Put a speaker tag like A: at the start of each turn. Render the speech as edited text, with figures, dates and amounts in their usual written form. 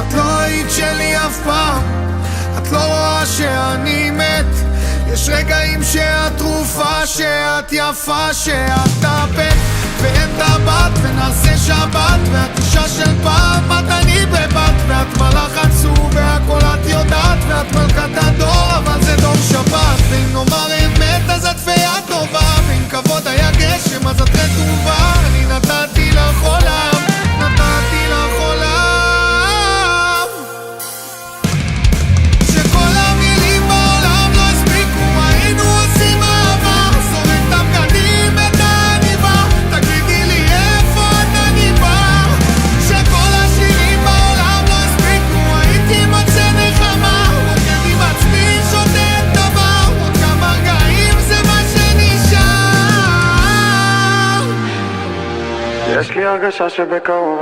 A: את לא היית שלי אף פעם, את לא רואה שאני מת. יש רגעים שאת תרופה, שאת יפה, שאת טפט ואין טבעת, ונעשה שבת ואת אישה של פעם. את אני בבת ואת מלאך עצוב, והכל את יודעת, ואת מלכת הדור אבל זה דור שבת. ואם נאמר אמת אז את פיה טובה, ואם כבוד היה גשם אז את רטובה. אני נתתי לך עולם, נתתי לך עולם, שכל המילים בעולם לא הספיקו. היינו עושים אהבה, זורק את הבגדים, את העניבה. תגידי לי איפה את עניבה, שכל השירים בעולם לא הספיקו. הייתי מצא נחמה, רוקד עם עצמי, שותה את דבר. עוד כמה רגעים זה מה שנשאר. יש לי הרגשה שבקרוב